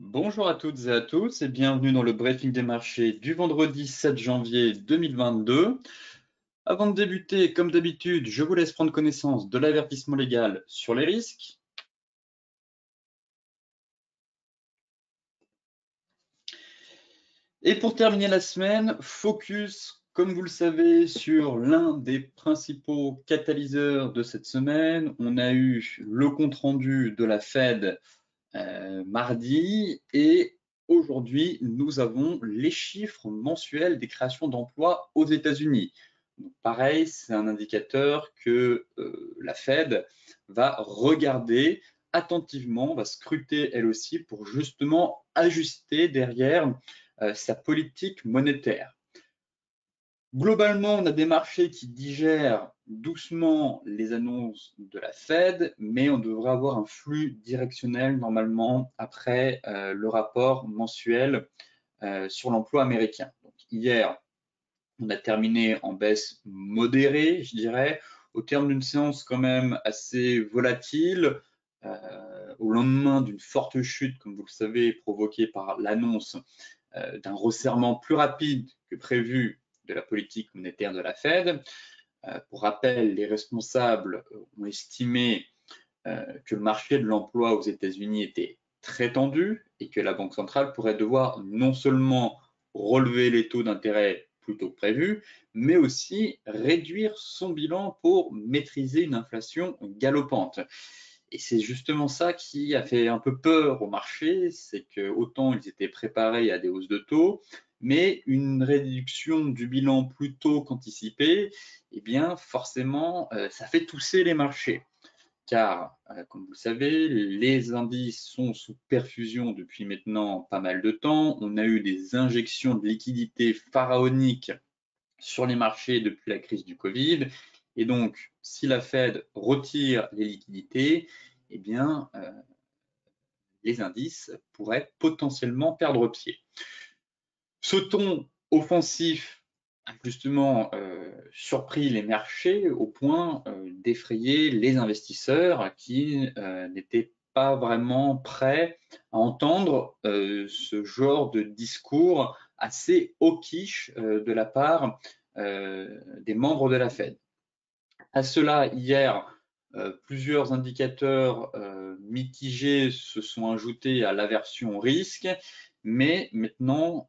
Bonjour à toutes et à tous et bienvenue dans le briefing des marchés du vendredi 7 janvier 2022. Avant de débuter, comme d'habitude, je vous laisse prendre connaissance de l'avertissement légal sur les risques. Et pour terminer la semaine, focus, comme vous le savez, sur l'un des principaux catalyseurs de cette semaine. On a eu le compte-rendu de la Fed mardi et aujourd'hui, nous avons les chiffres mensuels des créations d'emplois aux États-Unis. Pareil, c'est un indicateur que la Fed va regarder attentivement, va scruter elle aussi pour justement ajuster derrière sa politique monétaire. Globalement, on a des marchés qui digèrent doucement les annonces de la Fed, mais on devrait avoir un flux directionnel normalement après le rapport mensuel sur l'emploi américain. Donc, hier, on a terminé en baisse modérée, je dirais, au terme d'une séance quand même assez volatile, au lendemain d'une forte chute, comme vous le savez, provoquée par l'annonce d'un resserrement plus rapide que prévu de la politique monétaire de la Fed. Pour rappel, les responsables ont estimé que le marché de l'emploi aux États-Unis était très tendu et que la Banque centrale pourrait devoir non seulement relever les taux d'intérêt plus tôt que prévu, mais aussi réduire son bilan pour maîtriser une inflation galopante. Et c'est justement ça qui a fait un peu peur au marché, c'est que autant ils étaient préparés à des hausses de taux, mais une réduction du bilan plus tôt qu'anticipé, eh bien forcément, ça fait tousser les marchés. Car, comme vous le savez, les indices sont sous perfusion depuis maintenant pas mal de temps. On a eu des injections de liquidités pharaoniques sur les marchés depuis la crise du Covid. Et donc, si la Fed retire les liquidités, eh bien, les indices pourraient potentiellement perdre pied. Ce ton offensif a justement surpris les marchés au point d'effrayer les investisseurs qui n'étaient pas vraiment prêts à entendre ce genre de discours assez hawkish de la part des membres de la Fed. À cela, hier, plusieurs indicateurs mitigés se sont ajoutés à l'aversion au risque, mais maintenant,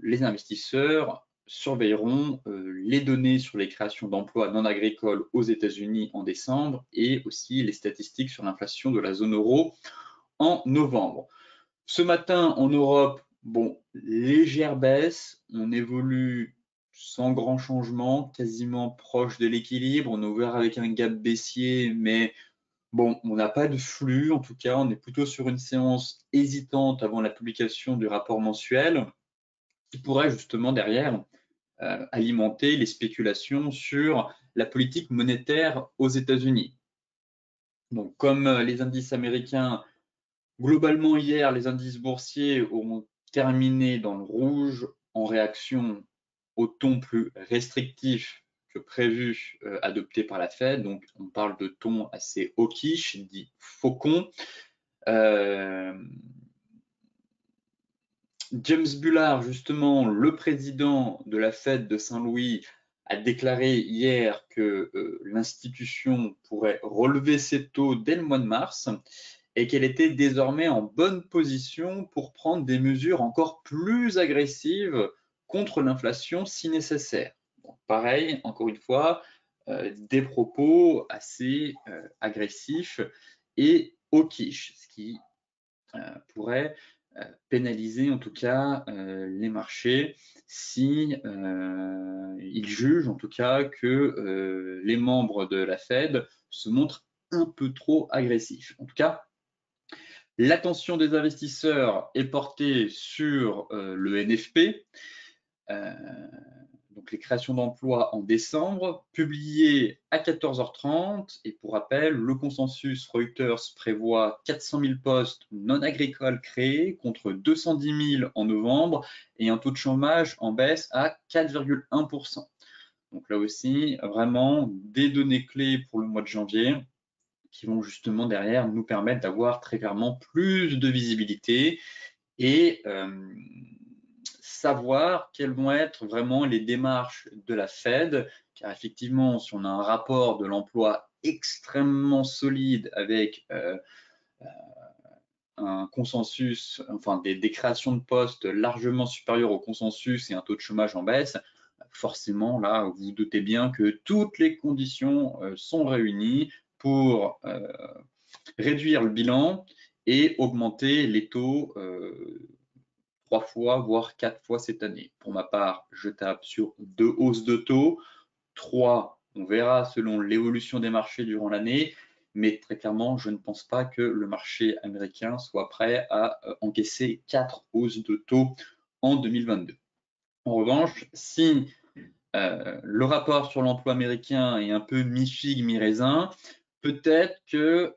les investisseurs surveilleront les données sur les créations d'emplois non agricoles aux États-Unis en décembre et aussi les statistiques sur l'inflation de la zone euro en novembre. Ce matin, en Europe, bon, légère baisse, on évolue sans grand changement, quasiment proche de l'équilibre. On est ouvert avec un gap baissier, mais bon, on n'a pas de flux. En tout cas, on est plutôt sur une séance hésitante avant la publication du rapport mensuel qui pourrait justement derrière alimenter les spéculations sur la politique monétaire aux États-Unis. Donc, comme les indices américains, globalement hier, les indices boursiers ont terminé dans le rouge en réaction au ton plus restrictif que prévu adopté par la Fed. Donc, on parle de ton assez hawkish, dit faucon. James Bullard, justement, le président de la Fed de Saint-Louis, a déclaré hier que l'institution pourrait relever ses taux dès le mois de mars et qu'elle était désormais en bonne position pour prendre des mesures encore plus agressives contre l'inflation si nécessaire. Donc, pareil, encore une fois, des propos assez agressifs et hawkish, ce qui pourrait pénaliser en tout cas les marchés si ils jugent en tout cas que les membres de la Fed se montrent un peu trop agressifs. En tout cas, l'attention des investisseurs est portée sur le NFP, euh, donc les créations d'emplois en décembre, publiées à 14h30. Et pour rappel, le consensus Reuters prévoit 400 000 postes non agricoles créés contre 210 000 en novembre et un taux de chômage en baisse à 4,1%. Donc là aussi, vraiment des données clés pour le mois de janvier qui vont justement derrière nous permettre d'avoir très clairement plus de visibilité et savoir quelles vont être vraiment les démarches de la Fed, car effectivement, si on a un rapport de l'emploi extrêmement solide avec un consensus, enfin des créations de postes largement supérieures au consensus et un taux de chômage en baisse, forcément, là, vous vous doutez bien que toutes les conditions sont réunies pour réduire le bilan et augmenter les taux 3 fois, voire 4 fois cette année. Pour ma part, je tape sur 2 hausses de taux, 3, on verra selon l'évolution des marchés durant l'année, mais très clairement, je ne pense pas que le marché américain soit prêt à encaisser 4 hausses de taux en 2022. En revanche, si le rapport sur l'emploi américain est un peu mi-figue, mi-raisin, peut-être que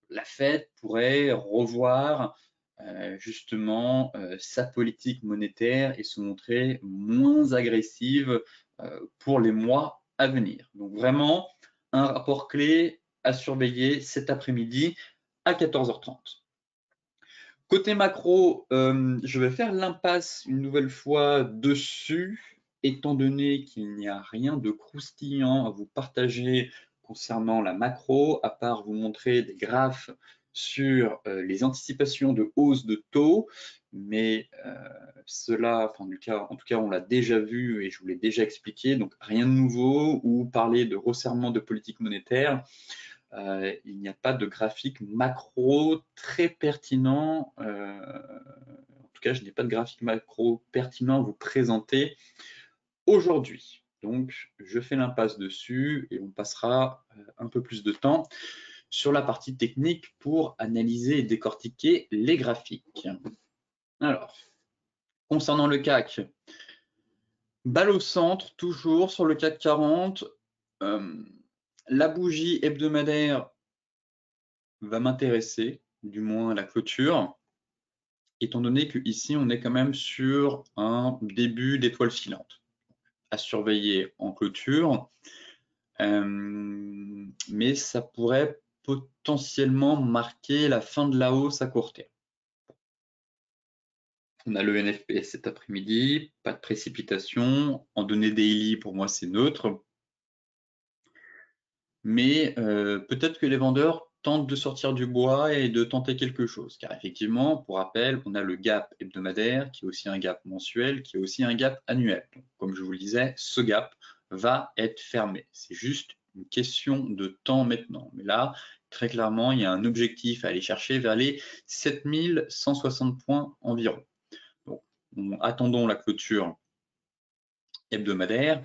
la Fed pourrait revoir justement sa politique monétaire et se montrer moins agressive pour les mois à venir. Donc vraiment, un rapport clé à surveiller cet après-midi à 14h30. Côté macro, je vais faire l'impasse une nouvelle fois dessus, étant donné qu'il n'y a rien de croustillant à vous partager concernant la macro, à part vous montrer des graphes sur les anticipations de hausse de taux, mais cela, enfin, en tout cas, on l'a déjà vu et je vous l'ai déjà expliqué, donc rien de nouveau, ou parler de resserrement de politique monétaire. Il n'y a pas de graphique macro très pertinent. En tout cas, je n'ai pas de graphique macro pertinent à vous présenter aujourd'hui. Donc, je fais l'impasse dessus et on passera un peu plus de temps sur la partie technique pour analyser et décortiquer les graphiques. Alors, concernant le CAC, balle au centre, toujours sur le CAC 40. La bougie hebdomadaire va m'intéresser, du moins la clôture, étant donné que ici on est quand même sur un début d'étoile filante à surveiller en clôture, mais ça pourrait potentiellement marquer la fin de la hausse à court terme. On a le NFP cet après-midi, pas de précipitation. En données daily, pour moi, c'est neutre. Mais peut-être que les vendeurs tentent de sortir du bois et de tenter quelque chose. Car effectivement, pour rappel, on a le gap hebdomadaire, qui est aussi un gap mensuel, qui est aussi un gap annuel. Donc, comme je vous le disais, ce gap va être fermé. C'est juste une question de temps maintenant. Mais là, très clairement, il y a un objectif à aller chercher vers les 7160 points environ. Donc, attendons la clôture hebdomadaire.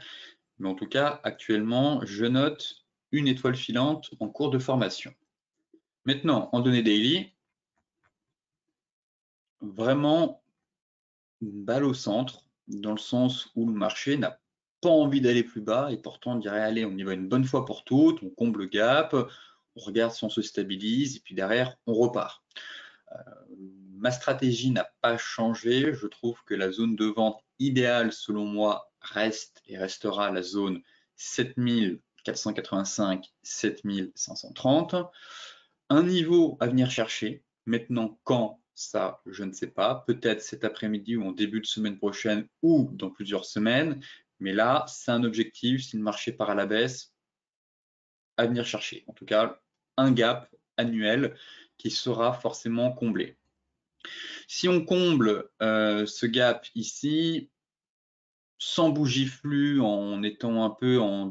Mais en tout cas, actuellement, je note une étoile filante en cours de formation. Maintenant, en données daily, vraiment une balle au centre, dans le sens où le marché n'a pas envie d'aller plus bas et pourtant on dirait allez, on y va une bonne fois pour toutes, on comble le gap, on regarde si on se stabilise et puis derrière on repart. Ma stratégie n'a pas changé, je trouve que la zone de vente idéale selon moi reste et restera la zone 7485, 7530. Un niveau à venir chercher. Maintenant, quand ça, je ne sais pas. Peut-être cet après-midi ou en début de semaine prochaine ou dans plusieurs semaines. Mais là, c'est un objectif. Si le marché part à la baisse, à venir chercher. En tout cas, un gap annuel qui sera forcément comblé. Si on comble ce gap ici, sans bougie flux, en descendant un peu en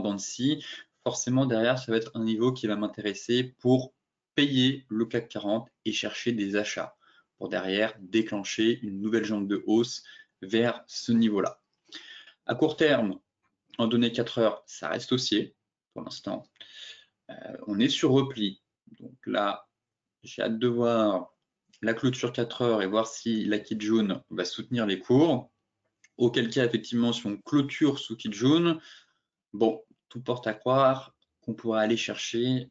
dents de scie, forcément derrière, ça va être un niveau qui va m'intéresser pour payer le CAC 40 et chercher des achats pour derrière déclencher une nouvelle jambe de hausse vers ce niveau-là. À court terme, en données 4 heures, ça reste haussier pour l'instant. On est sur repli. Donc là, j'ai hâte de voir la clôture 4 heures et voir si la Kijun va soutenir les cours. Auquel cas, effectivement, si on clôture sous Kijun, bon, tout porte à croire qu'on pourra aller chercher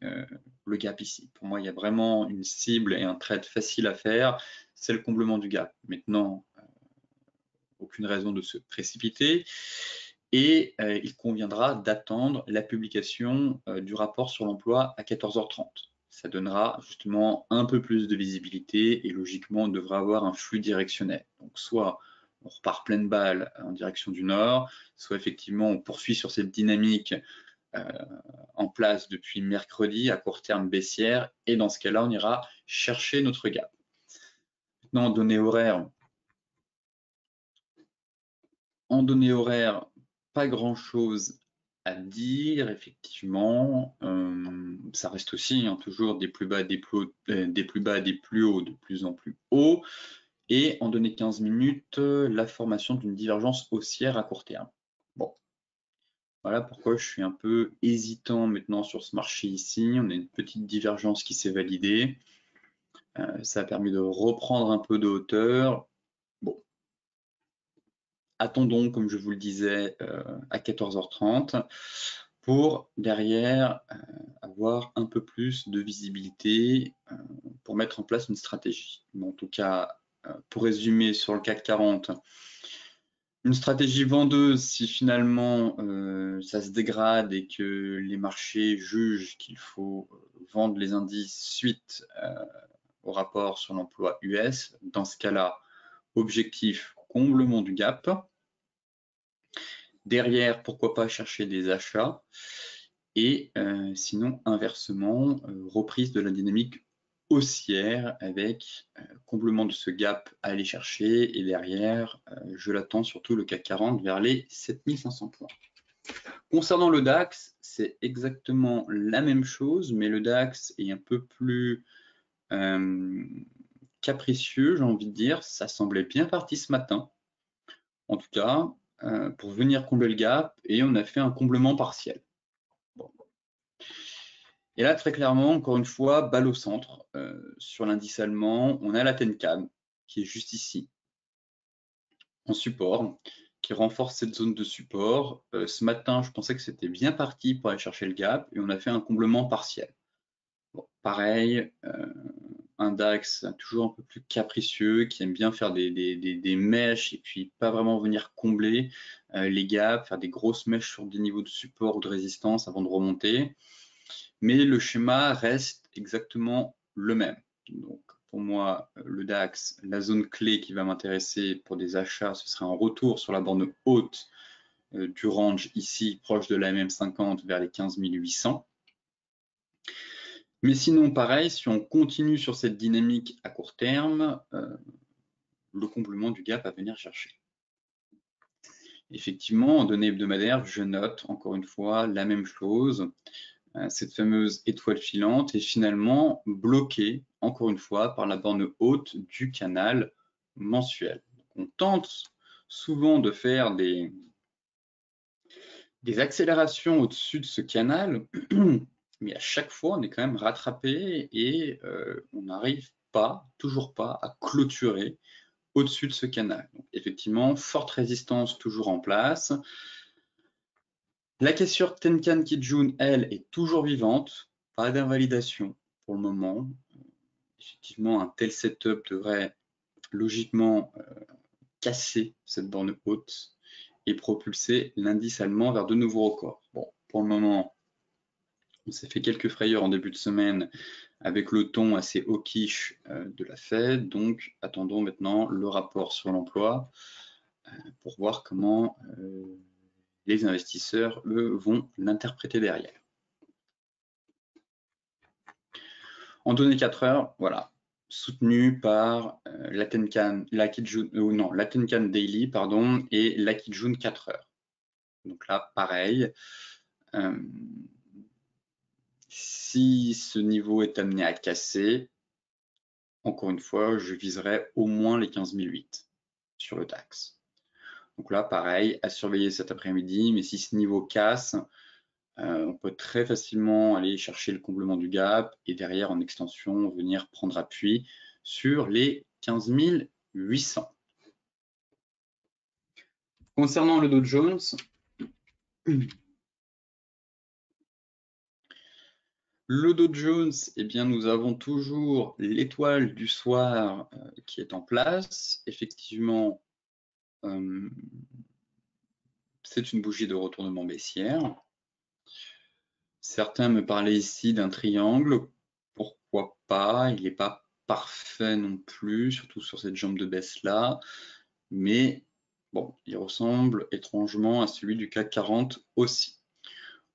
le gap ici. Pour moi, il y a vraiment une cible et un trade facile à faire, c'est le comblement du gap. Maintenant, aucune raison de se précipiter et il conviendra d'attendre la publication du rapport sur l'emploi à 14h30. ça donnera justement un peu plus de visibilité et logiquement, on devrait avoir un flux directionnel. Donc, soit on repart pleine balle en direction du nord, soit effectivement, on poursuit sur cette dynamique en place depuis mercredi à court terme baissière et dans ce cas-là, on ira chercher notre gap. Maintenant, en données horaires, pas grand-chose à dire, effectivement. Ça reste aussi toujours des plus bas, des plus hauts, de plus en plus hauts. Et en données 15 minutes, la formation d'une divergence haussière à court terme. Bon, voilà pourquoi je suis un peu hésitant maintenant sur ce marché ici. On a une petite divergence qui s'est validée. Ça a permis de reprendre un peu de hauteur. Bon, attendons, comme je vous le disais, à 14h30 pour derrière avoir un peu plus de visibilité pour mettre en place une stratégie. En tout cas, pour résumer sur le CAC 40, une stratégie vendeuse si finalement ça se dégrade et que les marchés jugent qu'il faut vendre les indices suite au rapport sur l'emploi US. Dans ce cas-là, objectif comblement du gap. Derrière, pourquoi pas chercher des achats. Et sinon, inversement, reprise de la dynamique haussière avec comblement de ce gap à aller chercher. Et derrière, je l'attends surtout le CAC 40 vers les 7500 points. Concernant le DAX, c'est exactement la même chose, mais le DAX est un peu plus capricieux, j'ai envie de dire. Ça semblait bien parti ce matin, en tout cas, pour venir combler le gap, et on a fait un comblement partiel. Bon. Et là, très clairement, encore une fois, balle au centre. Sur l'indice allemand, on a la Tenkan, qui est juste ici, en support, qui renforce cette zone de support. Ce matin, je pensais que c'était bien parti pour aller chercher le gap, et on a fait un comblement partiel. Bon, pareil, un DAX toujours un peu plus capricieux, qui aime bien faire des mèches et puis pas vraiment venir combler les gaps, faire des grosses mèches sur des niveaux de support ou de résistance avant de remonter. Mais le schéma reste exactement le même. Donc pour moi, le DAX, la zone clé qui va m'intéresser pour des achats, ce serait un retour sur la borne haute du range ici, proche de la MM50 vers les 15 800. Mais sinon, pareil, si on continue sur cette dynamique à court terme, le comblement du gap à venir chercher. Effectivement, en données hebdomadaires, je note encore une fois la même chose. Cette fameuse étoile filante est finalement bloquée, encore une fois, par la borne haute du canal mensuel. On tente souvent de faire des accélérations au-dessus de ce canal, mais à chaque fois, on est quand même rattrapé et on n'arrive pas, toujours pas, à clôturer au-dessus de ce canal. Donc, effectivement, forte résistance toujours en place. La cassure Tenkan Kijun, elle, est toujours vivante, pas d'invalidation pour le moment. Effectivement, un tel setup devrait logiquement casser cette borne haute et propulser l'indice allemand vers de nouveaux records. Bon, pour le moment, on s'est fait quelques frayeurs en début de semaine avec le ton assez hawkish de la Fed, donc attendons maintenant le rapport sur l'emploi pour voir comment les investisseurs, eux, vont l'interpréter derrière. En données 4 heures, voilà, soutenu par la Tenkan Daily, pardon, et la Kijun 4 heures. Donc là, pareil, si ce niveau est amené à casser, encore une fois, je viserai au moins les 15 008 sur le DAX. Donc là, pareil, à surveiller cet après-midi, mais si ce niveau casse, on peut très facilement aller chercher le comblement du gap et derrière, en extension, venir prendre appui sur les 15 800. Concernant le Dow Jones, le Dow Jones, eh bien, nous avons toujours l'étoile du soir qui est en place. Effectivement, c'est une bougie de retournement baissière. Certains me parlaient ici d'un triangle. pourquoi pas. Il n'est pas parfait non plus, surtout sur cette jambe de baisse là, mais bon, il ressemble étrangement à celui du CAC 40 aussi.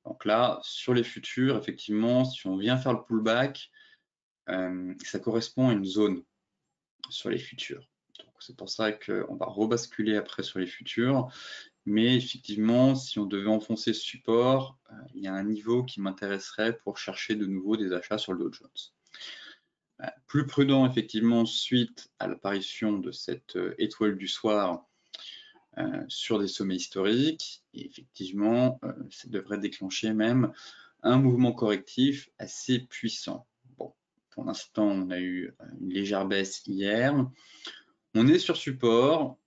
Donc là, sur les futurs, effectivement, si on vient faire le pullback, ça correspond à une zone sur les futurs. C'est pour ça qu'on va rebasculer après sur les futurs. Mais effectivement, si on devait enfoncer ce support, il y a un niveau qui m'intéresserait pour chercher de nouveau des achats sur le Dow Jones. Plus prudent, effectivement, suite à l'apparition de cette étoile du soir sur des sommets historiques. Et effectivement, ça devrait déclencher même un mouvement correctif assez puissant. Bon, pour l'instant, on a eu une légère baisse hier. On est sur support.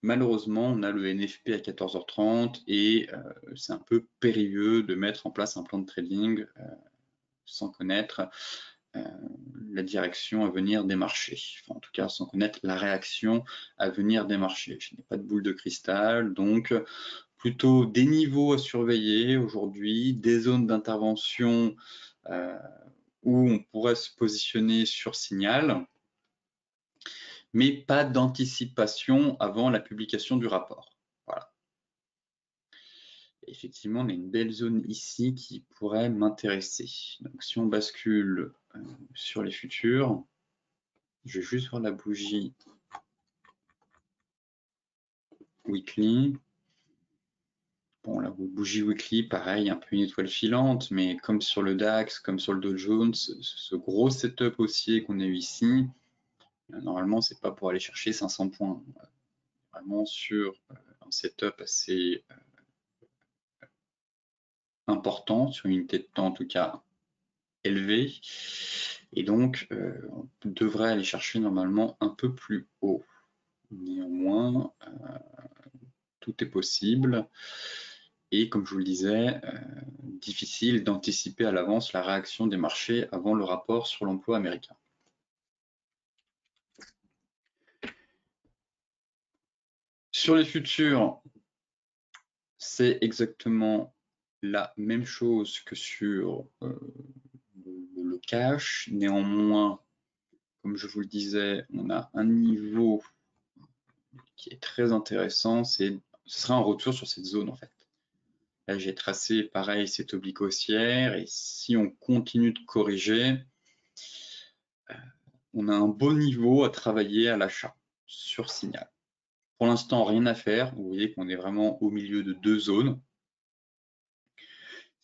Malheureusement, on a le NFP à 14h30 et c'est un peu périlleux de mettre en place un plan de trading sans connaître la direction à venir des marchés. Enfin, en tout cas, sans connaître la réaction à venir des marchés. Je n'ai pas de boule de cristal, donc plutôt des niveaux à surveiller aujourd'hui, des zones d'intervention où on pourrait se positionner sur signal, mais pas d'anticipation avant la publication du rapport. Voilà. Effectivement, on a une belle zone ici qui pourrait m'intéresser. Donc, si on bascule sur les futurs, je vais juste voir la bougie weekly. Bon, la bougie weekly, pareil, un peu une étoile filante, mais comme sur le DAX, comme sur le Dow Jones, ce gros setup haussier qu'on a eu ici, normalement, c'est pas pour aller chercher 500 points. Vraiment sur un setup assez important, sur une unité de temps en tout cas élevée. Et donc, on devrait aller chercher normalement un peu plus haut. Néanmoins, tout est possible. Et comme je vous le disais, difficile d'anticiper à l'avance la réaction des marchés avant le rapport sur l'emploi américain. Sur les futurs, c'est exactement la même chose que sur le cash. Néanmoins, comme je vous le disais, on a un niveau qui est très intéressant. Ce sera un retour sur cette zone en fait. Là, j'ai tracé pareil cette oblique haussière et si on continue de corriger, on a un bon niveau à travailler à l'achat sur signal. Pour l'instant, rien à faire. Vous voyez qu'on est vraiment au milieu de deux zones.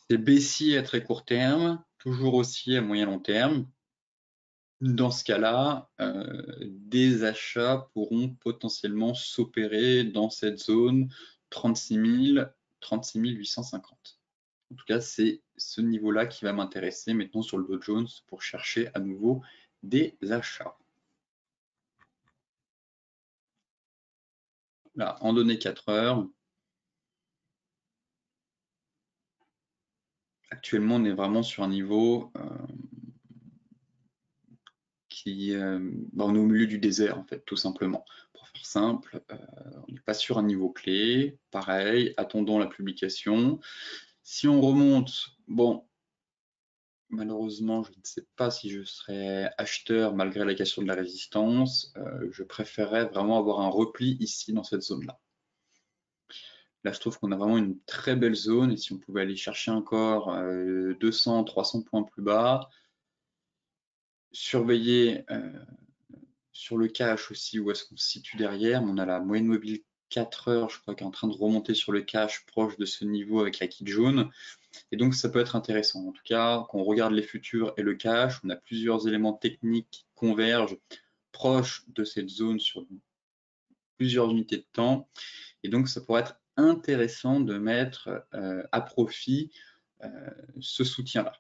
C'est baissier à très court terme, toujours haussier à moyen long terme. Dans ce cas-là, des achats pourront potentiellement s'opérer dans cette zone 36 000, 36 850. En tout cas, c'est ce niveau-là qui va m'intéresser maintenant sur le Dow Jones pour chercher à nouveau des achats. Là, en données 4 heures, actuellement, on est vraiment sur un niveau on est au milieu du désert, en fait, tout simplement. Pour faire simple, on n'est pas sur un niveau clé. Pareil, attendons la publication. Si on remonte, bon, malheureusement, je ne sais pas si je serai acheteur malgré la question de la résistance. Je préférerais vraiment avoir un repli ici dans cette zone-là. Là, je trouve qu'on a vraiment une très belle zone et si on pouvait aller chercher encore 200, 300 points plus bas, surveiller sur le cash aussi où est-ce qu'on se situe derrière. On a la moyenne mobile 4 heures, je crois, qui est en train de remonter sur le cash proche de ce niveau avec la kit jaune. Et donc, ça peut être intéressant. En tout cas, quand on regarde les futurs et le cash, on a plusieurs éléments techniques qui convergent proche de cette zone sur plusieurs unités de temps. Et donc, ça pourrait être intéressant de mettre à profit ce soutien-là.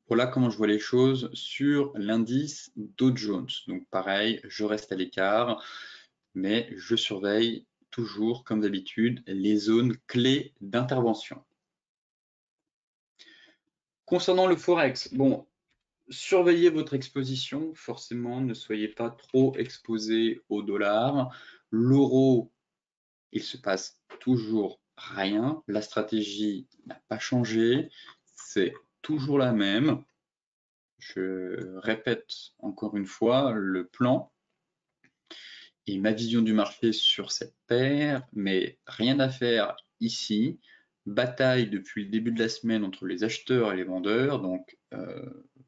Voilà comment je vois les choses sur l'indice Dow Jones. Donc pareil, je reste à l'écart, mais je surveille toujours, comme d'habitude, les zones clés d'intervention. Concernant le Forex, bon, surveillez votre exposition, forcément, ne soyez pas trop exposé au dollar. L'euro, il se passe toujours rien. La stratégie n'a pas changé. C'est toujours la même. Je répète encore une fois le plan et ma vision du marché sur cette paire, mais rien à faire ici. Bataille depuis le début de la semaine entre les acheteurs et les vendeurs, donc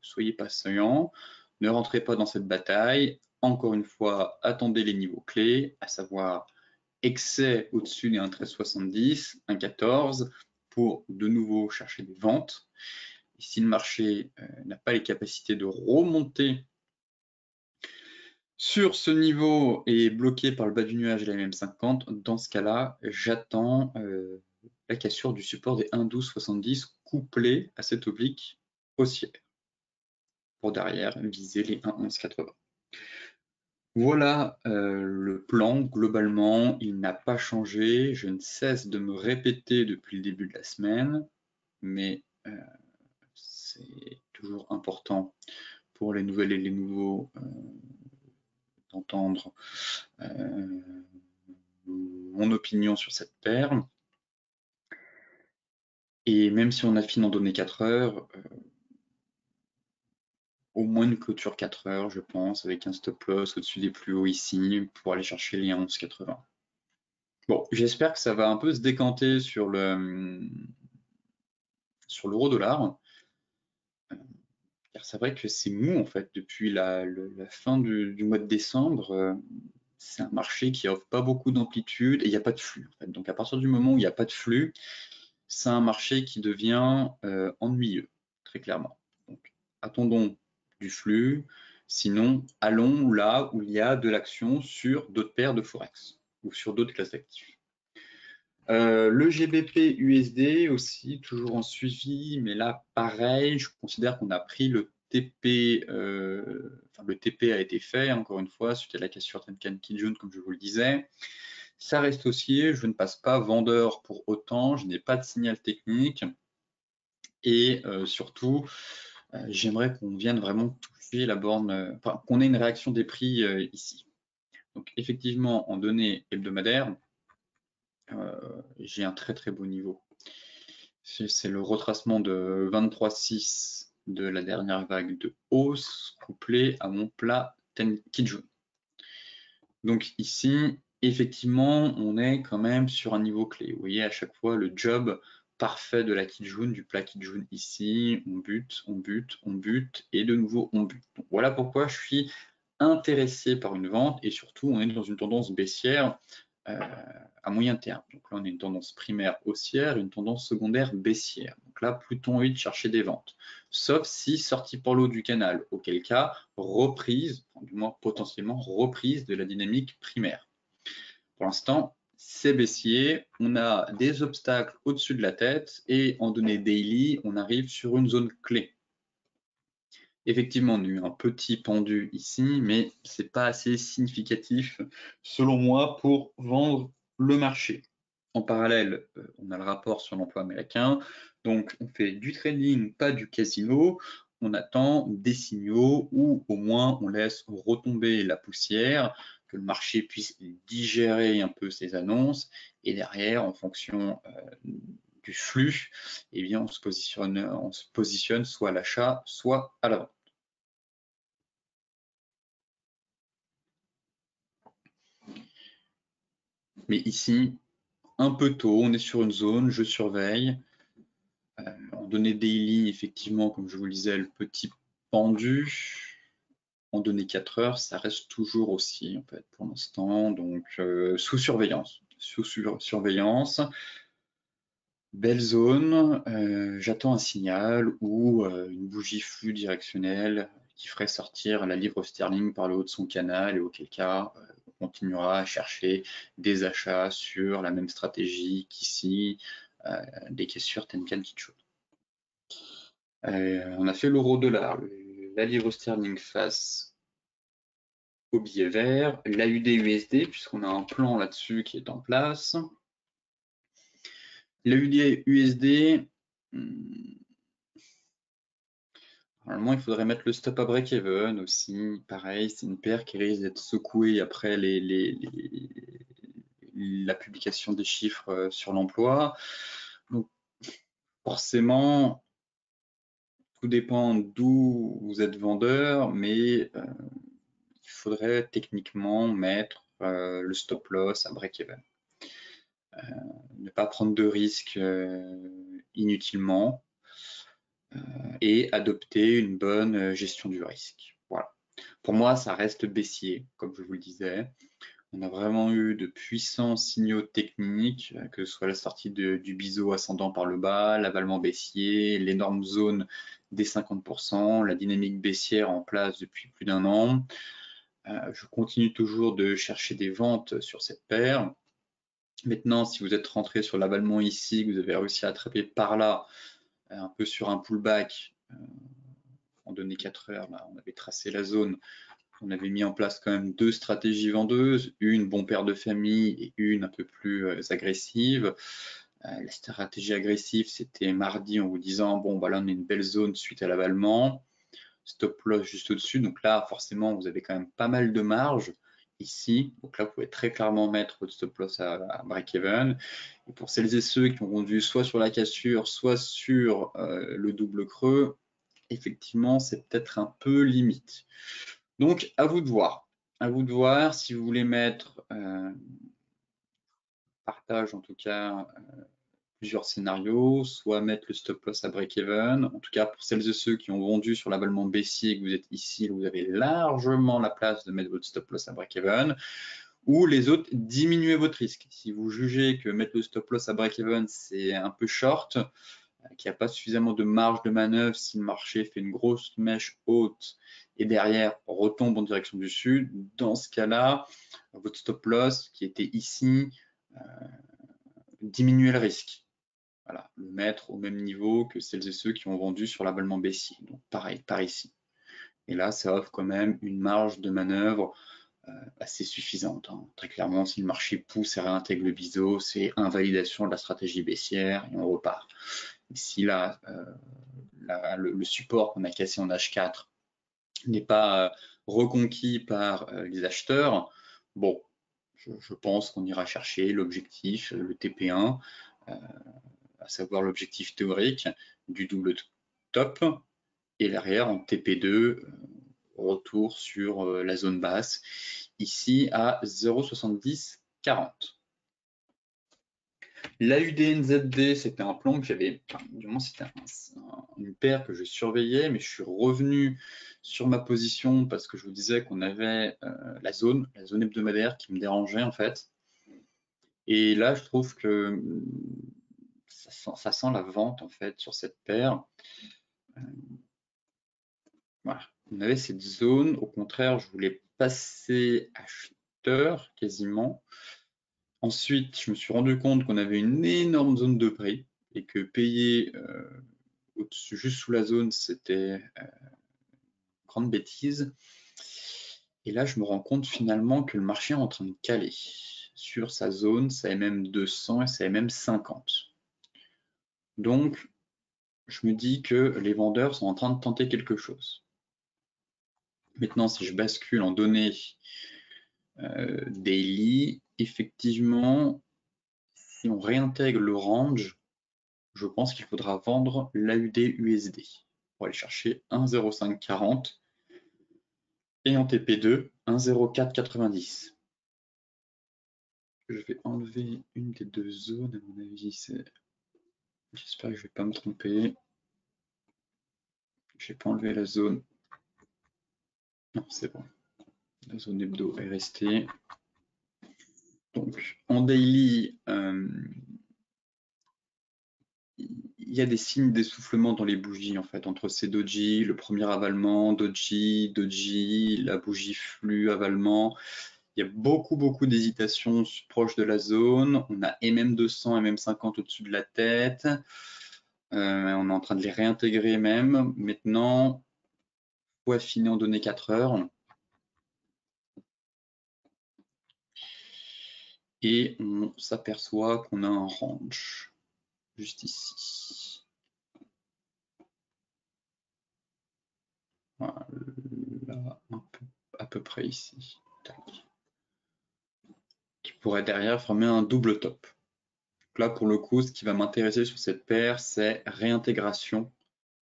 soyez patients, ne rentrez pas dans cette bataille. Encore une fois, attendez les niveaux clés, à savoir excès au-dessus des 1,1370, 1,14, pour de nouveau chercher des ventes. Et si le marché n'a pas les capacités de remonter sur ce niveau et est bloqué par le bas du nuage et la MM50, dans ce cas-là, j'attends la cassure du support des 1,1270 couplé à cette oblique haussière pour derrière viser les 1,1180. Voilà le plan, globalement, il n'a pas changé. Je ne cesse de me répéter depuis le début de la semaine, mais c'est toujours important pour les nouvelles et les nouveaux d'entendre mon opinion sur cette paire. Et même si on affine en données 4 heures, au moins une clôture 4 heures, je pense, avec un stop loss au-dessus des plus hauts ici pour aller chercher les 11,80. Bon, j'espère que ça va un peu se décanter sur l'euro-dollar. Car c'est vrai que c'est mou en fait depuis la fin du mois de décembre. C'est un marché qui offre pas beaucoup d'amplitude et il n'y a pas de flux. En fait. Donc à partir du moment où il n'y a pas de flux, c'est un marché qui devient ennuyeux, très clairement. Donc attendons du flux, sinon allons là où il y a de l'action sur d'autres paires de Forex ou sur d'autres classes d'actifs. Le GBP USD aussi, toujours en suivi, mais là, pareil, je considère qu'on a pris le TP, enfin le TP a été fait, encore une fois, suite à la cassure Tenkan Kijun, comme je vous le disais. Ça reste haussier, je ne passe pas vendeur pour autant, je n'ai pas de signal technique. Et surtout, j'aimerais qu'on vienne vraiment toucher la borne, enfin, qu'on ait une réaction des prix ici. Donc effectivement, en données hebdomadaires, j'ai un très très beau niveau. C'est le retracement de 23,6 de la dernière vague de hausse couplé à mon plat Tenkijun. Donc ici, effectivement, on est quand même sur un niveau clé. Vous voyez à chaque fois le job parfait de la Kijun, du plat Kijun ici, on bute, on bute, on bute, et de nouveau on bute. Donc voilà pourquoi je suis intéressé par une vente, et surtout on est dans une tendance baissière à moyen terme. Donc là, on a une tendance primaire haussière, une tendance secondaire baissière. Donc là, plutôt envie de chercher des ventes. Sauf si sortie par le haut du canal, auquel cas, reprise, enfin, du moins potentiellement reprise de la dynamique primaire. Pour l'instant, c'est baissier, on a des obstacles au-dessus de la tête et en données daily, on arrive sur une zone clé. Effectivement, on a eu un petit pendu ici, mais ce n'est pas assez significatif, selon moi, pour vendre le marché. En parallèle, on a le rapport sur l'emploi américain. Donc, on fait du trading, pas du casino. On attend des signaux ou au moins on laisse retomber la poussière, que le marché puisse digérer un peu ces annonces. Et derrière, en fonction du flux, eh bien, on se positionne soit à l'achat, soit à la vente. Mais ici, un peu tôt, on est sur une zone, je surveille. En données daily, effectivement, comme je vous le disais, le petit pendu. En données 4 heures, ça reste toujours aussi, en fait, pour l'instant. Donc, sous surveillance. Sous surveillance. Belle zone. J'attends un signal ou une bougie flux directionnelle qui ferait sortir la livre sterling par le haut de son canal et auquel cas on continuera à chercher des achats sur la même stratégie qu'ici, des caissures Tenkan Kijun. On a fait l'euro-dollar, la livre sterling face au billet vert, l'AUD-USD puisqu'on a un plan là-dessus qui est en place. L'AUD-USD, normalement, il faudrait mettre le stop à break-even aussi. Pareil, c'est une paire qui risque d'être secouée après la publication des chiffres sur l'emploi. Donc, forcément, tout dépend d'où vous êtes vendeur, mais il faudrait techniquement mettre le stop loss à break-even. Ne pas prendre de risques inutilement et adopter une bonne gestion du risque. Voilà. Pour moi, ça reste baissier, comme je vous le disais. On a vraiment eu de puissants signaux techniques, que ce soit la sortie du biseau ascendant par le bas, l'avalement baissier, l'énorme zone des 50%, la dynamique baissière en place depuis plus d'un an. Je continue toujours de chercher des ventes sur cette paire. Maintenant, si vous êtes rentré sur l'avalement ici, que vous avez réussi à attraper par là, un peu sur un pullback, en données 4 heures, là, on avait tracé la zone. On avait mis en place quand même 2 stratégies vendeuses, une bon père de famille et une un peu plus agressive. La stratégie agressive, c'était mardi en vous disant, bon, bah là, on a une belle zone suite à l'avalement, stop loss juste au-dessus. Donc là, forcément, vous avez quand même pas mal de marge ici. Donc là, vous pouvez très clairement mettre votre stop loss à break-even. Et pour celles et ceux qui ont vendu soit sur la cassure, soit sur le double creux, effectivement, c'est peut-être un peu limite. Donc, à vous de voir. À vous de voir si vous voulez mettre, partage en tout cas, plusieurs scénarios, soit mettre le stop loss à break-even. En tout cas, pour celles et ceux qui ont vendu sur l'avalement baissier et que vous êtes ici, vous avez largement la place de mettre votre stop loss à break-even. Ou les autres, diminuez votre risque. Si vous jugez que mettre le stop loss à break-even, c'est un peu short, qu'il n'y a pas suffisamment de marge de manœuvre si le marché fait une grosse mèche haute et derrière retombe en direction du sud, dans ce cas-là, votre stop loss qui était ici, diminuez le risque. Voilà, le mettre au même niveau que celles et ceux qui ont vendu sur l'avalement baissier. Donc pareil, par ici. Et là, ça offre quand même une marge de manœuvre assez suffisante. Hein. Très clairement, si le marché pousse et réintègre le biseau, c'est invalidation de la stratégie baissière et on repart. Ici, là, le support qu'on a cassé en H4 n'est pas reconquis par les acheteurs, bon, je pense qu'on ira chercher l'objectif, le TP1, à savoir l'objectif théorique du double top, et derrière en TP2, retour sur la zone basse, ici à 0,7040. L'AUDNZD, c'était un plan que j'avais, enfin, du moins c'était une paire que je surveillais, mais je suis revenu sur ma position parce que je vous disais qu'on avait la zone hebdomadaire qui me dérangeait en fait. Et là, je trouve que ça sent la vente en fait sur cette paire. Voilà. On avait cette zone, au contraire, je voulais passer acheteur quasiment. Ensuite, je me suis rendu compte qu'on avait une énorme zone de prix et que payer juste sous la zone, c'était une grande bêtise. Et là, je me rends compte finalement que le marché est en train de caler sur sa zone, sa MM200 et sa MM50. Donc, je me dis que les vendeurs sont en train de tenter quelque chose. Maintenant, si je bascule en données daily, effectivement, si on réintègre le range, je pense qu'il faudra vendre l'AUD-USD pour aller chercher 1,0540 et en TP2, 1,0490. Je vais enlever une des deux zones, à mon avis, j'espère que je ne vais pas me tromper. Je n'ai pas enlevé la zone. Non, c'est bon. La zone hebdo est restée. Donc, en daily, il y a des signes d'essoufflement dans les bougies en fait, entre ces doji, le premier avalement, doji, la bougie flux, avalement. Il y a beaucoup d'hésitations proche de la zone. On a MM200, MM50 au-dessus de la tête. On est en train de les réintégrer même. Maintenant, il faut affiner en données 4 heures. Et on s'aperçoit qu'on a un range juste ici. Voilà, à peu près ici. Tac. Qui pourrait derrière former un double top. Donc là, pour le coup, ce qui va m'intéresser sur cette paire, c'est réintégration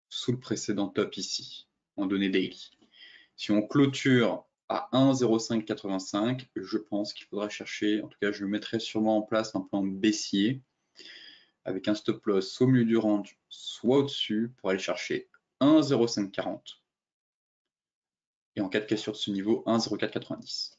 sous le précédent top ici, en données daily. Si on clôture à 1,0585, je pense qu'il faudra chercher, en tout cas je mettrai sûrement en place un plan baissier avec un stop loss soit au milieu du range, soit au-dessus pour aller chercher 1,0540 et en cas de cassure de ce niveau 1,0490.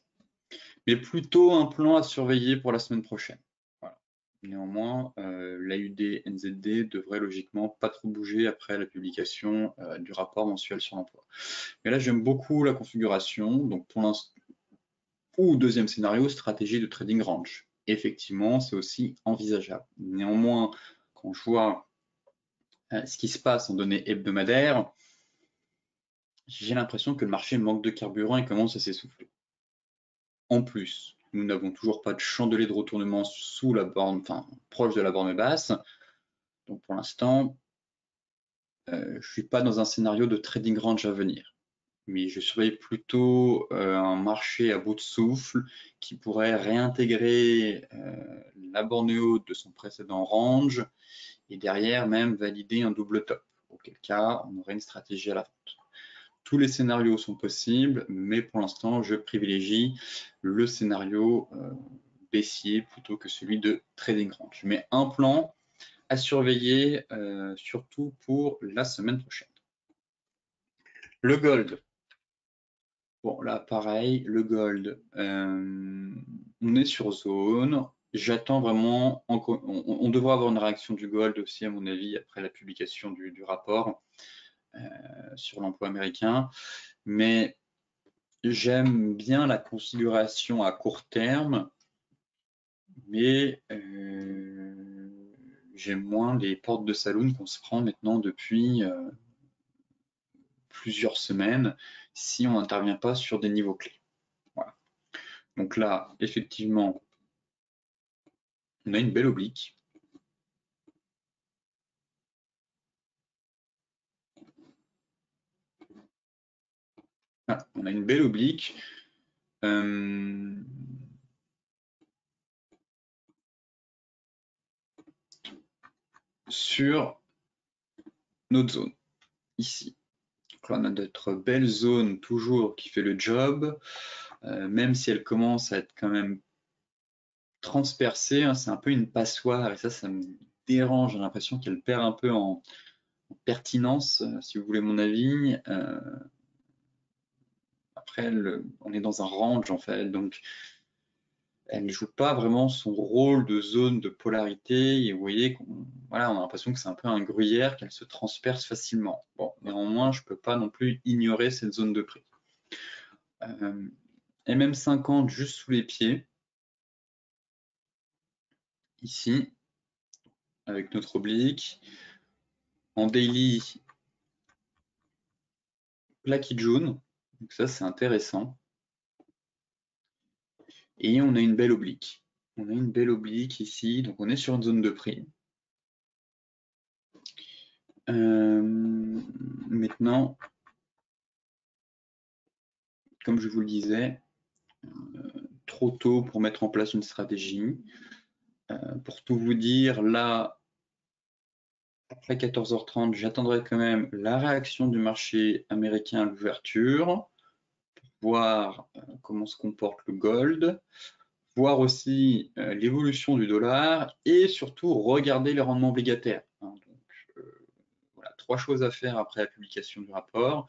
Mais plutôt un plan à surveiller pour la semaine prochaine. Voilà. Néanmoins, l'AUD NZD devrait logiquement pas trop bouger après la publication du rapport mensuel sur l'emploi. Mais là, j'aime beaucoup la configuration. Donc pour l'instant, ou deuxième scénario, stratégie de trading range. Effectivement, c'est aussi envisageable. Néanmoins, quand je vois ce qui se passe en données hebdomadaires, j'ai l'impression que le marché manque de carburant et commence à s'essouffler. En plus, nous n'avons toujours pas de chandelier de retournement sous la borne, enfin proche de la borne basse. Donc pour l'instant, je ne suis pas dans un scénario de trading range à venir. Mais je surveille plutôt un marché à bout de souffle qui pourrait réintégrer la borne haute de son précédent range et derrière même valider un double top, auquel cas on aurait une stratégie à la vente. Tous les scénarios sont possibles, mais pour l'instant je privilégie le scénario baissier plutôt que celui de trading range. Mais un plan à surveiller surtout pour la semaine prochaine. Le gold. Bon, là, pareil, le gold, on est sur zone. J'attends vraiment, on devrait avoir une réaction du gold aussi, à mon avis, après la publication du rapport sur l'emploi américain. Mais j'aime bien la configuration à court terme, mais j'aime moins les portes de saloon qu'on se prend maintenant depuis plusieurs semaines si on n'intervient pas sur des niveaux clés. Voilà. Donc là, effectivement, on a une belle oblique. Voilà, on a une belle oblique. Sur notre zone, ici. Donc là, on a notre belle zone toujours qui fait le job, même si elle commence à être quand même transpercée, hein, c'est un peu une passoire et ça me dérange, j'ai l'impression qu'elle perd un peu en pertinence, si vous voulez mon avis. Après, on est dans un range en fait, donc elle ne joue pas vraiment son rôle de zone de polarité et vous voyez qu'on voilà, on a l'impression que c'est un peu un gruyère, qu'elle se transperce facilement. Bon, néanmoins, je ne peux pas non plus ignorer cette zone de prix. MM50 juste sous les pieds, ici, avec notre oblique. En daily, plaqué jaune, donc ça c'est intéressant. Et on a une belle oblique. On a une belle oblique ici, donc on est sur une zone de prix. Maintenant, comme je vous le disais, trop tôt pour mettre en place une stratégie. Pour tout vous dire, là, après 14h30, j'attendrai quand même la réaction du marché américain à l'ouverture, pour voir comment se comporte le gold, voir aussi l'évolution du dollar et surtout regarder les rendements obligataires. Hein. Donc, voilà, 3 choses à faire après la publication du rapport.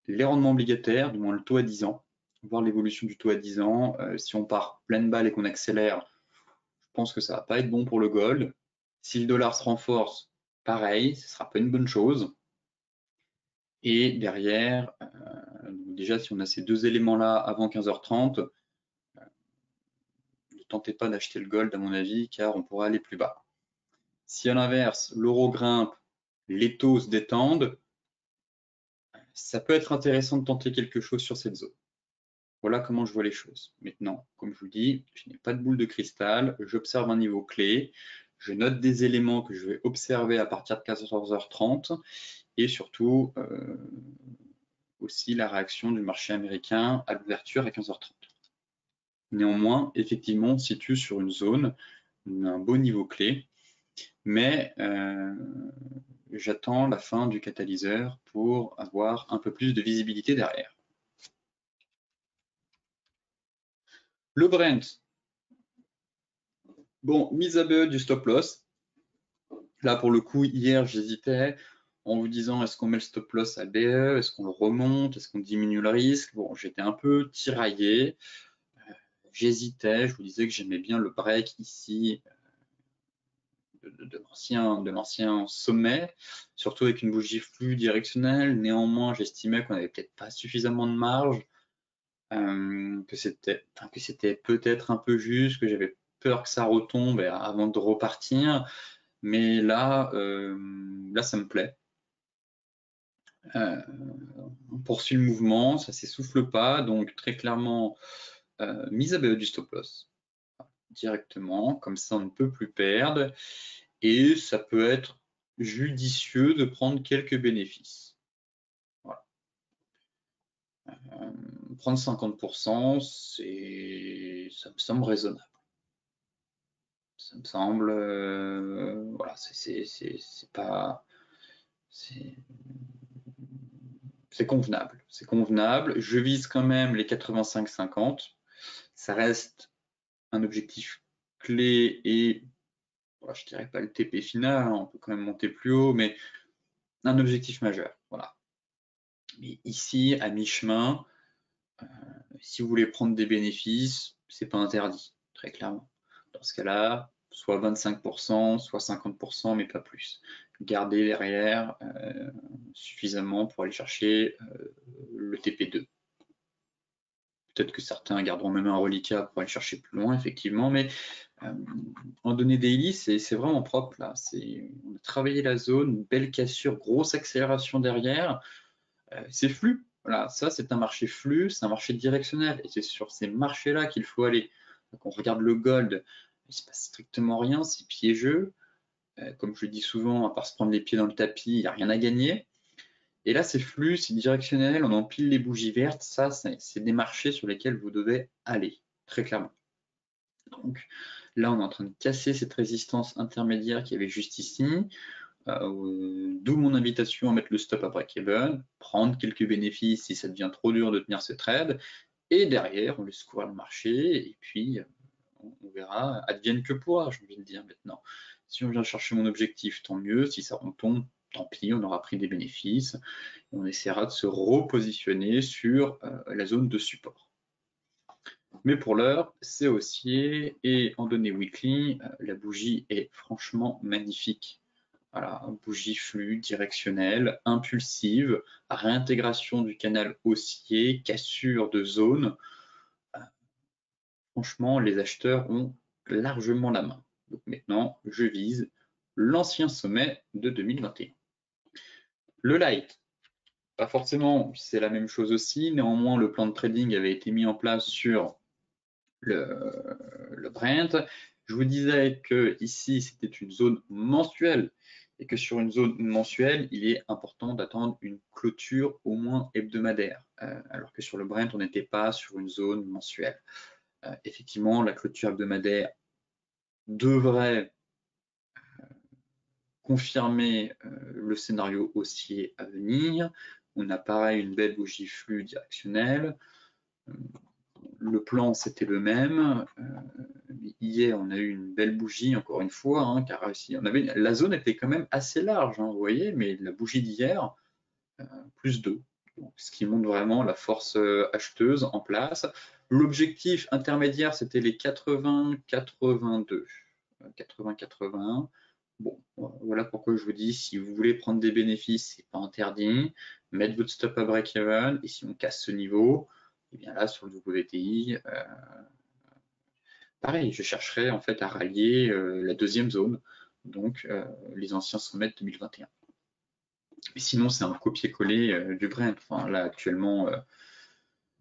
Les rendements obligataires, du moins le taux à 10 ans, voir l'évolution du taux à 10 ans. Si on part pleine balle et qu'on accélère, je pense que ça ne va pas être bon pour le gold. Si le dollar se renforce, pareil, ce ne sera pas une bonne chose. Et derrière, déjà si on a ces deux éléments-là avant 15h30, ne tentez pas d'acheter le gold à mon avis, car on pourra aller plus bas. Si à l'inverse, l'euro grimpe, les taux se détendent, ça peut être intéressant de tenter quelque chose sur cette zone. Voilà comment je vois les choses. Maintenant, comme je vous dis, je n'ai pas de boule de cristal, j'observe un niveau clé, je note des éléments que je vais observer à partir de 14h30 et surtout aussi la réaction du marché américain à l'ouverture à 15h30. Néanmoins, effectivement, on se situe sur une zone, un beau niveau clé, mais j'attends la fin du catalyseur pour avoir un peu plus de visibilité derrière. Le Brent, bon, mise à BE du stop loss. Là, pour le coup, hier, j'hésitais en vous disant est-ce qu'on met le stop loss à BE, est-ce qu'on le remonte, est-ce qu'on diminue le risque. Bon, j'étais un peu tiraillé. J'hésitais, je vous disais que j'aimais bien le break ici de l'ancien sommet, surtout avec une bougie flux directionnelle. Néanmoins, j'estimais qu'on n'avait peut-être pas suffisamment de marge, que c'était peut-être un peu juste, que j'avais peur que ça retombe avant de repartir. Mais là, ça me plaît. On poursuit le mouvement, ça s'essouffle pas, donc très clairement, mise à BE du stop loss directement, comme ça on ne peut plus perdre, et ça peut être judicieux de prendre quelques bénéfices. Voilà. Prendre 50%, ça me semble raisonnable. Ça me semble, voilà, c'est pas, c'est convenable. C'est convenable. Je vise quand même les 85-50. Ça reste un objectif clé et voilà, je dirais pas le TP final, hein, on peut quand même monter plus haut, mais un objectif majeur. Voilà. Mais ici, à mi-chemin, si vous voulez prendre des bénéfices, c'est pas interdit, très clairement. Dans ce cas-là, soit 25%, soit 50%, mais pas plus. Gardez derrière suffisamment pour aller chercher le TP2. Peut-être que certains garderont même un reliquat pour aller chercher plus loin, effectivement, mais en données daily, c'est vraiment propre là. On a travaillé la zone, une belle cassure, grosse accélération derrière. C'est flux. Voilà, ça c'est un marché flux, c'est un marché directionnel, et c'est sur ces marchés-là qu'il faut aller. Donc on regarde le gold, il se passe strictement rien, c'est piégeux. Comme je le dis souvent, à part se prendre les pieds dans le tapis, il n'y a rien à gagner. Et là, c'est flux, c'est directionnel, on empile les bougies vertes. Ça, c'est des marchés sur lesquels vous devez aller, très clairement. Donc là, on est en train de casser cette résistance intermédiaire qui avait juste ici. D'où mon invitation à mettre le stop à break-even, prendre quelques bénéfices si ça devient trop dur de tenir ce trade. Et derrière, on laisse courir le marché et puis on verra, advienne que pourra, j'ai envie de dire maintenant. Si on vient chercher mon objectif, tant mieux. Si ça retombe, tant pis, on aura pris des bénéfices. On essaiera de se repositionner sur la zone de support. Mais pour l'heure, c'est haussier et en données weekly, la bougie est franchement magnifique. Voilà, bougie flux directionnelle, impulsive, réintégration du canal haussier, cassure de zone. Franchement, les acheteurs ont largement la main. Donc maintenant, je vise l'ancien sommet de 2021. Le light, pas forcément, c'est la même chose aussi. Néanmoins, le plan de trading avait été mis en place sur le Brent. Je vous disais que ici, c'était une zone mensuelle et que sur une zone mensuelle, il est important d'attendre une clôture au moins hebdomadaire, alors que sur le Brent, on n'était pas sur une zone mensuelle. Effectivement, la clôture hebdomadaire devrait confirmer le scénario haussier à venir. On a pareil une belle bougie flux directionnelle. Le plan, c'était le même. Hier, on a eu une belle bougie, encore une fois, hein, car ici, la zone était quand même assez large, hein, vous voyez, mais la bougie d'hier, plus 2. Ce qui montre vraiment la force acheteuse en place. L'objectif intermédiaire, c'était les 80-82. 80-81. Bon, voilà pourquoi je vous dis, si vous voulez prendre des bénéfices, c'est pas interdit. Mettre votre stop à break-even, et si on casse ce niveau, et bien là, sur le WTI, pareil, je chercherai en fait à rallier la deuxième zone, donc les anciens sommets de 2021. Mais sinon, c'est un copier-coller du Brent. Enfin, là, actuellement,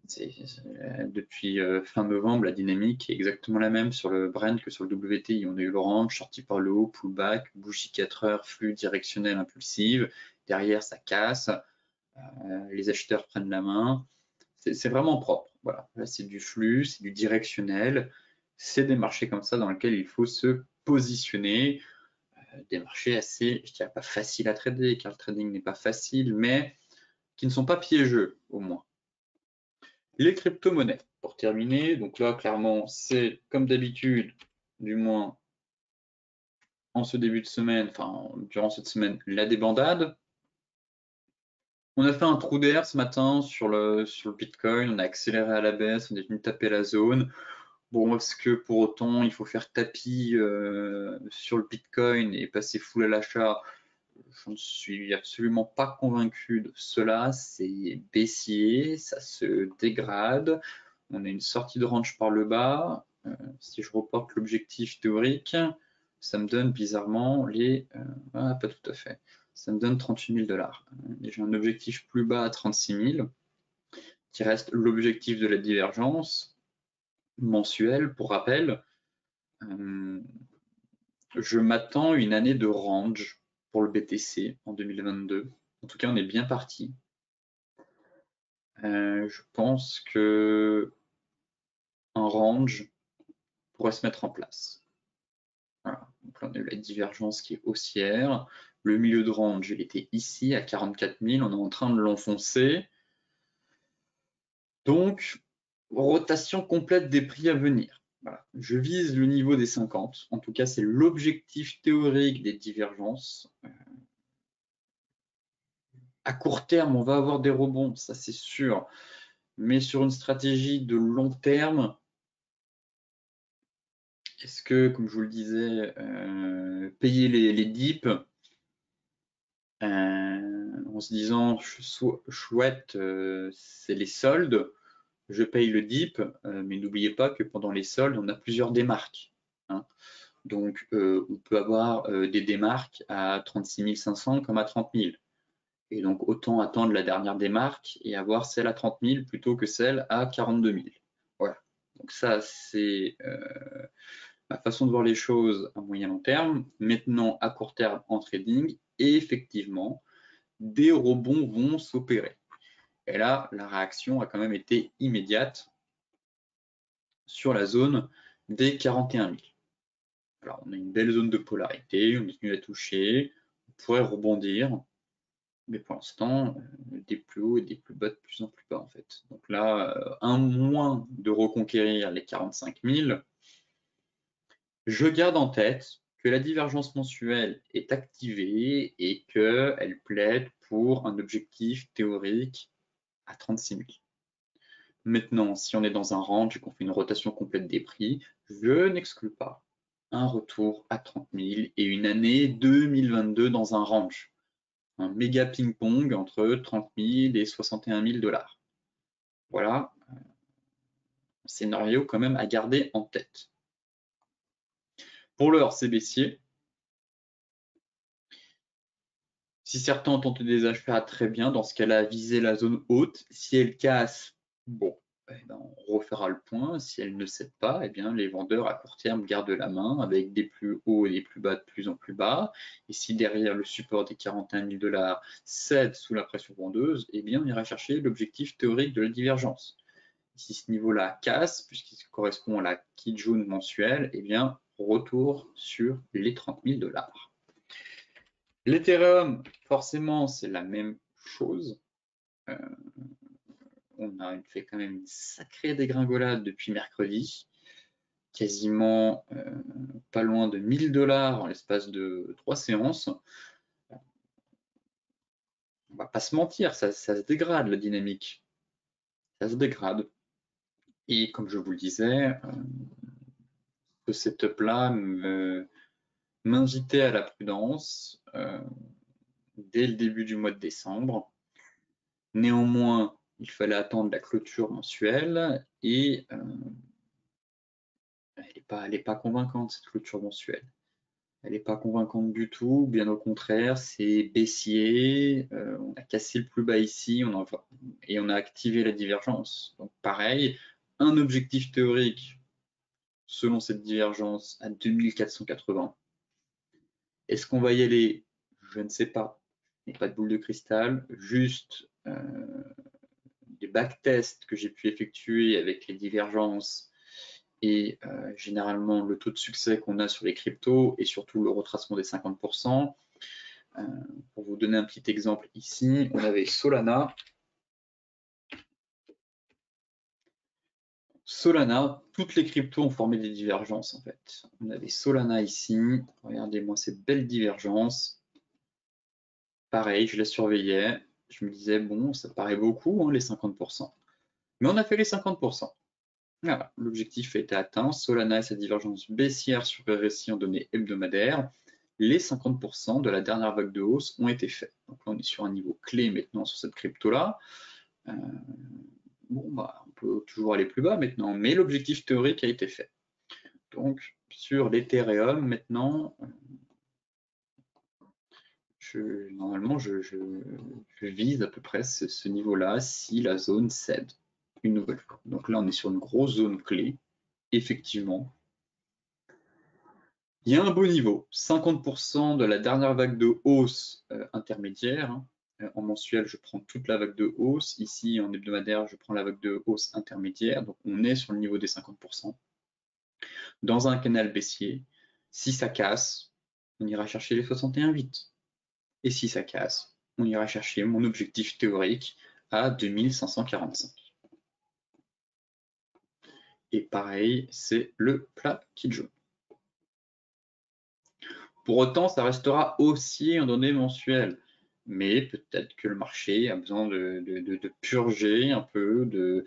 depuis fin novembre, la dynamique est exactement la même sur le Brent que sur le WTI. On a eu l'orange, sorti par le haut, pullback, bougie 4 heures, flux directionnel impulsive. Derrière, ça casse. Les acheteurs prennent la main. C'est vraiment propre. Voilà. Là, c'est du flux, c'est du directionnel. C'est des marchés comme ça dans lesquels il faut se positionner. des marchés assez, je dirais pas faciles à trader, car le trading n'est pas facile, mais qui ne sont pas piégeux au moins. Les crypto-monnaies, pour terminer, donc là clairement c'est comme d'habitude, du moins en ce début de semaine, enfin durant cette semaine, la débandade. On a fait un trou d'air ce matin sur le Bitcoin, on a accéléré à la baisse, on est venu taper la zone. Bon, est-ce que pour autant il faut faire tapis sur le Bitcoin et passer full à l'achat? Je ne suis absolument pas convaincu de cela. C'est baissier, ça se dégrade. On a une sortie de range par le bas. Si je reporte l'objectif théorique, ça me donne bizarrement les... pas tout à fait. Ça me donne 38 000 $. J'ai un objectif plus bas à 36 000, qui reste l'objectif de la divergence mensuelle. Pour rappel, je m'attends une année de range pour le BTC en 2022. En tout cas, on est bien parti. Je pense que un range pourrait se mettre en place. Voilà. Donc là, on a eu la divergence qui est haussière. Le milieu de range, il était ici à 44 000. On est en train de l'enfoncer. Donc, rotation complète des prix à venir. Voilà. Je vise le niveau des 50. En tout cas, c'est l'objectif théorique des divergences. À court terme, on va avoir des rebonds, ça c'est sûr. Mais sur une stratégie de long terme, est-ce que, comme je vous le disais, payer les dips en se disant chouette, c'est les soldes, je paye le dip, mais n'oubliez pas que pendant les soldes, on a plusieurs démarques. Hein. Donc, on peut avoir des démarques à 36 500 comme à 30 000. Et donc, autant attendre la dernière démarque et avoir celle à 30 000 plutôt que celle à 42 000. Voilà. Donc ça, c'est ma façon de voir les choses à moyen long terme. Maintenant, à court terme en trading, et effectivement, des rebonds vont s'opérer. Et là, la réaction a quand même été immédiate sur la zone des 41 000. Alors, on a une belle zone de polarité, on est venu la toucher, on pourrait rebondir, mais pour l'instant, des plus hauts et des plus bas de plus en plus bas en fait. Donc là, un moins de reconquérir les 45 000, je garde en tête que la divergence mensuelle est activée et qu'elle plaide pour un objectif théorique à 36 000. Maintenant, si on est dans un range et qu'on fait une rotation complète des prix, je n'exclus pas un retour à 30 000 et une année 2022 dans un range. Un méga ping-pong entre 30 000 et 61 000 $. Voilà, un scénario quand même à garder en tête. Pour l'heure, c'est baissier. Si certains ont tenté des achats, très bien. Dans ce cas-là, viser la zone haute. Si elle casse, bon, eh ben, on refera le point. Si elle ne cède pas, eh bien, les vendeurs à court terme gardent la main avec des plus hauts et des plus bas de plus en plus bas. Et si derrière le support des 41 000 $ cède sous la pression vendeuse, eh bien, on ira chercher l'objectif théorique de la divergence. Si ce niveau-là casse, puisqu'il correspond à la Kijun mensuelle, eh bien, retour sur les 30 000 $. L'Ethereum, forcément, c'est la même chose. On a fait quand même une sacrée dégringolade depuis mercredi, quasiment pas loin de 1 000 $ en l'espace de 3 séances. On va pas se mentir, ça se dégrade la dynamique. Ça se dégrade. Et comme je vous le disais, ce setup-là m'invitait à la prudence dès le début du mois de décembre. Néanmoins, il fallait attendre la clôture mensuelle et elle n'est pas convaincante, cette clôture mensuelle. Elle n'est pas convaincante du tout, bien au contraire, c'est baissier, on a cassé le plus bas ici et on a activé la divergence. Donc pareil, un objectif théorique selon cette divergence à 2480. Est-ce qu'on va y aller? Je ne sais pas. Il n'y a pas de boule de cristal, juste des backtests que j'ai pu effectuer avec les divergences Et généralement, le taux de succès qu'on a sur les cryptos et surtout le retracement des 50%. Pour vous donner un petit exemple ici, on avait Solana. Solana, toutes les cryptos ont formé des divergences en fait. On avait Solana ici, regardez-moi cette belle divergence. Pareil, je la surveillais, je me disais, bon, ça paraît beaucoup, hein, les 50%. Mais on a fait les 50%. Voilà, l'objectif a été atteint. Solana et sa divergence baissière sur RSI en données hebdomadaires. Les 50% de la dernière vague de hausse ont été faits. Donc là, on est sur un niveau clé maintenant sur cette crypto-là. Bon, bah, on peut toujours aller plus bas maintenant, mais l'objectif théorique a été fait. Donc, sur l'Ethereum, maintenant, normalement, je vise à peu près ce niveau-là si la zone cède une nouvelle fois. Donc là, on est sur une grosse zone clé, effectivement. Il y a un beau niveau, 50% de la dernière vague de hausse intermédiaire. Hein. En mensuel, je prends toute la vague de hausse. Ici, en hebdomadaire, je prends la vague de hausse intermédiaire. Donc, on est sur le niveau des 50%. Dans un canal baissier, si ça casse, on ira chercher les 61,8. Et si ça casse, on ira chercher mon objectif théorique à 2545. Et pareil, c'est le plat qui jaune. Pour autant, ça restera haussier en données mensuelles. Mais peut-être que le marché a besoin de purger un peu, de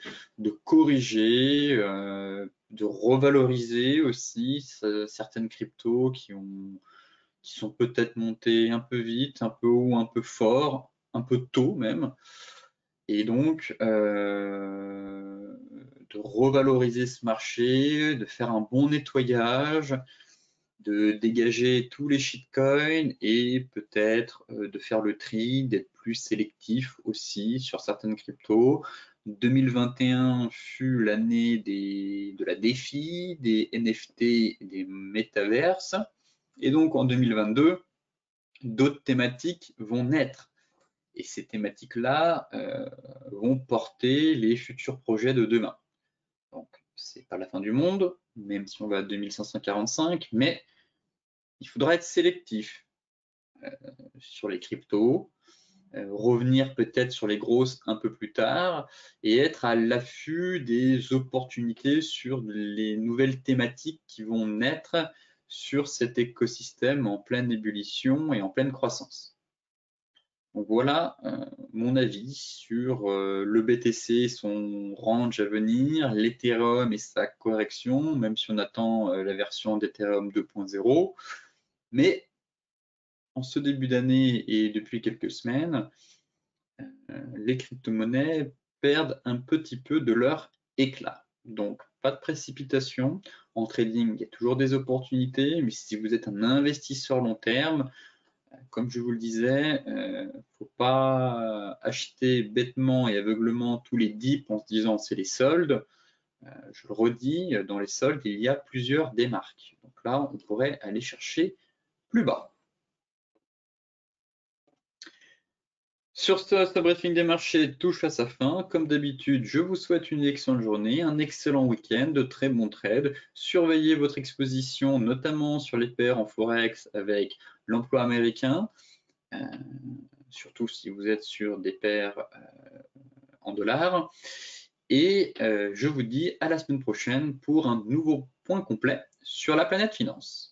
corriger, de revaloriser aussi certaines cryptos qui sont peut-être montées un peu vite, un peu haut, un peu fort, un peu tôt même. Et donc, de revaloriser ce marché, de faire un bon nettoyage, de dégager tous les shitcoins et peut-être de faire le tri, d'être plus sélectif aussi sur certaines cryptos. 2021 fut l'année de la DeFi, des NFT et des métaverses. Et donc en 2022, d'autres thématiques vont naître. Et ces thématiques-là vont porter les futurs projets de demain. Donc, c'est pas la fin du monde, même si on va à 2545, mais il faudra être sélectif sur les cryptos, revenir peut-être sur les grosses un peu plus tard et être à l'affût des opportunités sur les nouvelles thématiques qui vont naître sur cet écosystème en pleine ébullition et en pleine croissance. Donc voilà mon avis sur le BTC et son range à venir, l'Ethereum et sa correction, même si on attend la version d'Ethereum 2.0. Mais en ce début d'année et depuis quelques semaines, les crypto-monnaies perdent un petit peu de leur éclat. Donc, pas de précipitation. En trading, il y a toujours des opportunités, mais si vous êtes un investisseur long terme, comme je vous le disais, il ne faut pas acheter bêtement et aveuglement tous les dips en se disant c'est les soldes. Je le redis, dans les soldes, il y a plusieurs démarques. Donc là, on pourrait aller chercher plus bas. Sur ce briefing des marchés touche à sa fin. Comme d'habitude, je vous souhaite une excellente journée, un excellent week-end, de très bons trades. Surveillez votre exposition, notamment sur les paires en Forex avec l'emploi américain, surtout si vous êtes sur des paires en dollars. Et je vous dis à la semaine prochaine pour un nouveau point complet sur la planète finance.